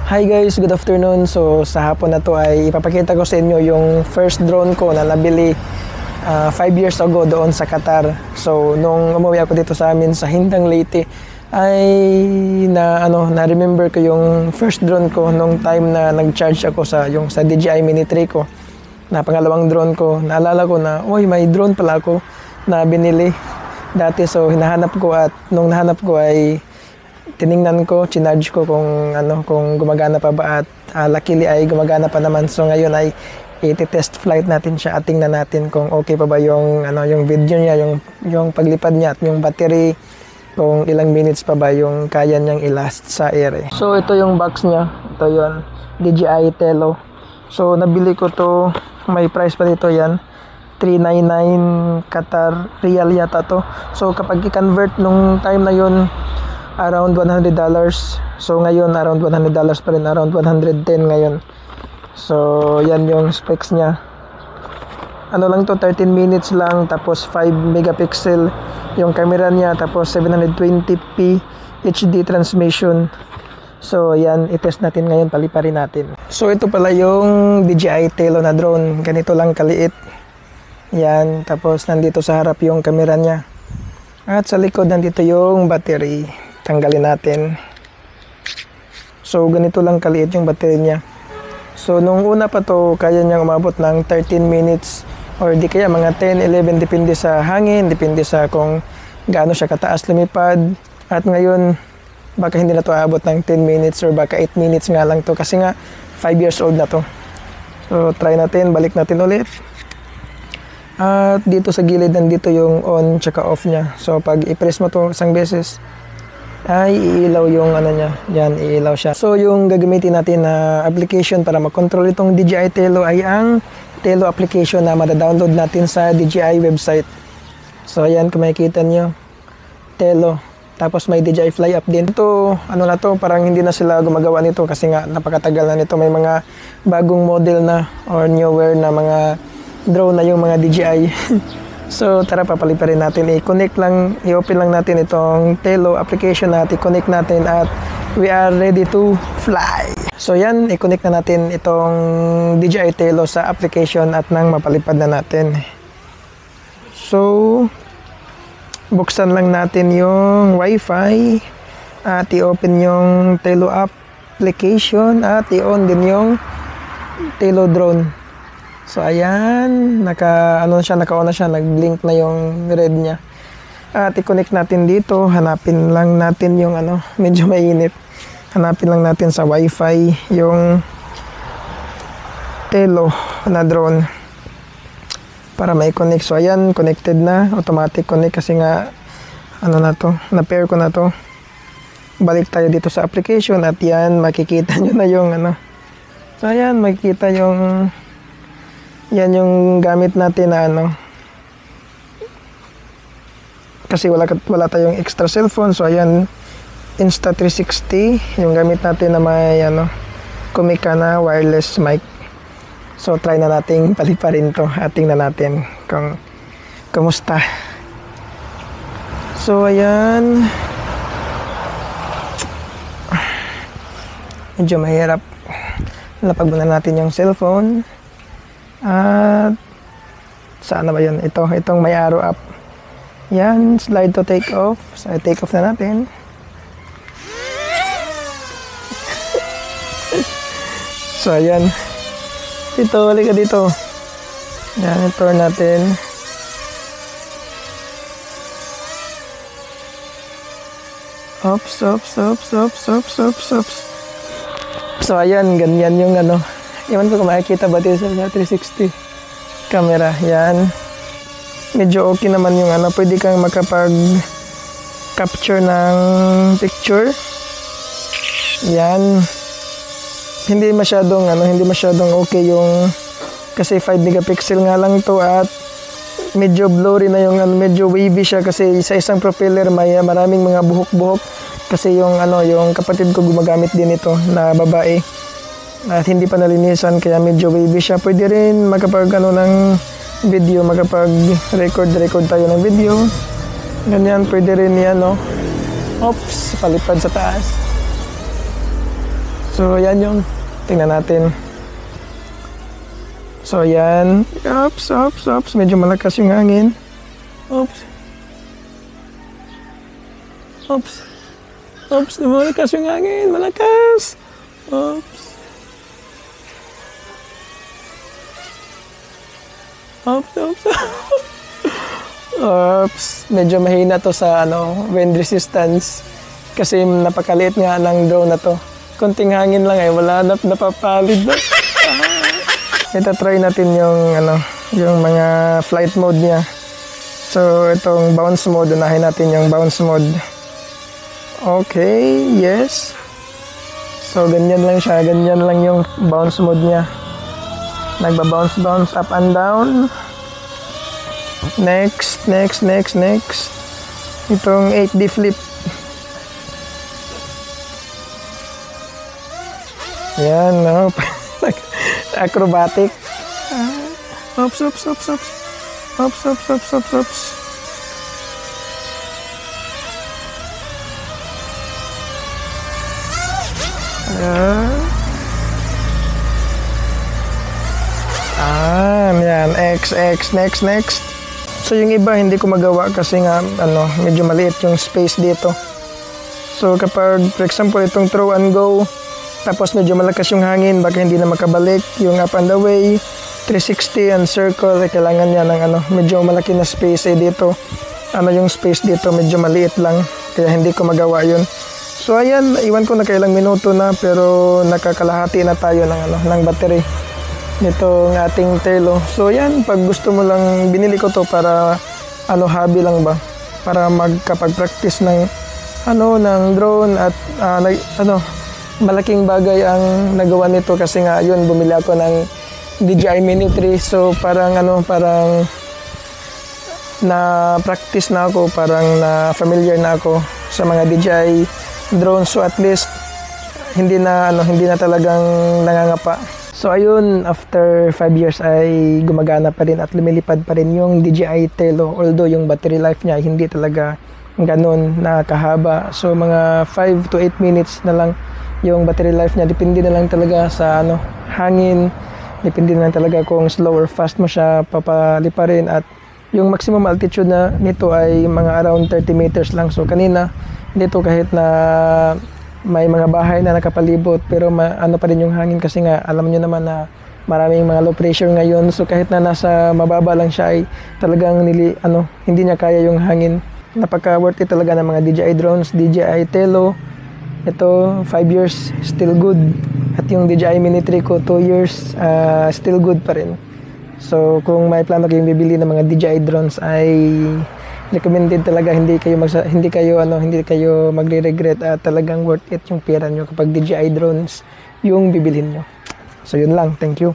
Hi guys, good afternoon. So sa hapon na to ay ipapakita ko sa inyo yung first drone ko na nabili 5 years ago doon sa Qatar. So nung umuwi ako dito sa amin sa Hindang Leyte ay na-remember ko yung first drone ko nung time na nag-charge ako sa DJI Mini 3 ko. Na pangalawang drone ko. Naalala ko na, may drone pala ako na binili dati. So hinahanap ko at nung nahanap ko ay tiningnan ko, chinarge ko kung gumagana pa ba at luckily ay gumagana pa naman. So ngayon ay i-test flight natin siya at tingnan natin kung okay pa ba yung video niya, yung paglipad niya at yung battery, kung ilang minutes pa ba yung kaya niyang i-last sa air. So ito yung box niya. Ito yun, DJI Tello. So nabili ko to, may price pa dito yan. 399 Qatar Real yata to. So kapag i-convert nung time na yun, around $100. So ngayon around $100 pa rin, around 110 ngayon. So yan yung specs niya. Ano lang to, 13 minutes lang, tapos 5 megapixel yung camera niya, tapos 720p HD transmission. So yan, i-test natin ngayon, paliparin natin. So ito pala yung DJI Tello na drone, ganito lang kaliit. Yan, tapos nandito sa harap yung camera niya. At sa likod nandito yung battery. Tanggalin natin. So ganito lang kaliit yung battery niya. So nung una pa to, kaya niyang umabot ng 13 minutes or di kaya mga 10, 11, depende sa hangin, depende sa kung gaano siya kataas lumipad. At ngayon baka hindi na to aabot ng 10 minutes or baka 8 minutes nga lang to kasi nga 5 years old na to. So try natin, balik natin ulit. At dito sa gilid nandito yung on tsaka off niya. So pag i-press mo to isang beses ay iilaw yung niya. Yan, iilaw siya. So yung gagamitin natin na application para mag-control itong DJI Tello ay ang Tello application na mada-download natin sa DJI website. So ayan, kung makikita nyo, Tello. Tapos may DJI Fly App din. Ito, na to, parang hindi na sila gumagawa nito kasi nga napakatagal na nito. May mga bagong model na or newer na mga drone na yung mga DJI. So tara, papaliparin natin, i-connect lang, i-open lang natin itong Tello application natin, i-connect natin at we are ready to fly. So yan, i-connect na natin itong DJI Tello sa application at nang mapalipad na natin. So buksan lang natin yung Wi-Fi at i-open yung Tello application at i-on din yung Tello drone. So ayan, naka-on na siya, nag-blink na yung red niya. At i-connect natin dito, hanapin lang natin yung medyo mainit. Hanapin lang natin sa Wi-Fi yung Tello na drone para mai-connect. So ayan, connected na, automatic connect kasi nga na-pair ko na to. Balik tayo dito sa application at yan, makikita nyo na yung So ayan, makikita yung yan yung gamit natin na kasi wala tayong extra cellphone. So ayan, Insta360 yung gamit natin na may Kumica na wireless mic. So try na nating paliparin to at tingnan natin kung kumusta. So ayan, medyo mahirap. Lapag muna natin yung cellphone. At saan na ba yun? Itong may arrow up. Yan, slide to take off. So take off na natin. So ayan, dito, halika dito. Yan, i-turn natin. Ops. So ayan, ganyan yung iwan ko kung makikita ba dito sa 360 camera. Yan, medyo okay naman yung pwede kang makapag-capture ng picture. Yan, hindi masyadong okay yung kasi 5 megapixel nga lang to at medyo blurry na yung medyo wavy siya kasi sa isang propeller may maraming mga buhok-buhok kasi yung kapatid ko gumagamit din ito na babae at hindi pa nalinisan kaya medyo wavy siya. Pwede rin makapag ng video, makapag-record tayo ng video. Ganyan, pwede rin yan, Ops, palipad sa taas. So, yan yung tingnan natin. So, yan. Ops. Medyo malakas yung hangin. Ops. Malakas yung hangin. Malakas. Ops. Medyo mahina to sa wind resistance. Kasi napakaliit nga ng drone na to. Konting hangin lang wala na napapalid na. Ito try natin yung mga flight mode niya. So itong bounce mode, unahin natin yung bounce mode. Okay, yes. So ganyan lang siya, ganyan lang yung bounce mode niya. Nagba-bounce up and down. Next. Itong 8D flip. Yan, acrobatic. Ops. Yan, next. So yung iba hindi ko magawa kasi nga medyo maliit yung space dito. So kapag for example itong throw and go, tapos medyo malakas yung hangin, baka hindi na makabalik. Yung up and away, 360 and circle, kailangan niya ng medyo malaki na space dito. Yung space dito medyo maliit lang, kaya hindi ko magawa yun. So ayan, iwan ko na kailang minuto na, pero nakakalahati na tayo ng battery nitong ating Tello. So yan, pag gusto mo lang, binili ko to para hobby lang ba, para magkapag-practice ng drone at malaking bagay ang nagawa nito kasi nga yun, bumili ako ng DJI Mini 3. So parang na practice na ako, parang na familiar na ako sa mga DJI drone. So at least hindi na talagang nangangapa. So ayun, after 5 years ay gumagana pa rin at lumilipad pa rin yung DJI Tello, although yung battery life niya hindi talaga ganun na kahaba. So mga 5 to 8 minutes na lang yung battery life niya. Depende na lang talaga sa hangin, depende na lang talaga kung slow or fast mo siya papaliparin. At yung maximum altitude na nito ay mga around 30 meters lang. So kanina dito, kahit na may mga bahay na nakapalibot, pero pa rin yung hangin kasi nga alam nyo naman na maraming mga low pressure ngayon. So kahit na nasa mababa lang siya ay talagang hindi niya kaya yung hangin. Napaka worth it talaga ng mga DJI drones, DJI Tello. Ito 5 years still good, at yung DJI Mini 3 ko 2 years still good pa rin. So kung may plano kayong bibili ng mga DJI drones ay recommended talaga, hindi kayo magre-regret, at talagang worth it yung pera nyo kapag DJI drones yung bibilhin nyo. So yun lang, thank you.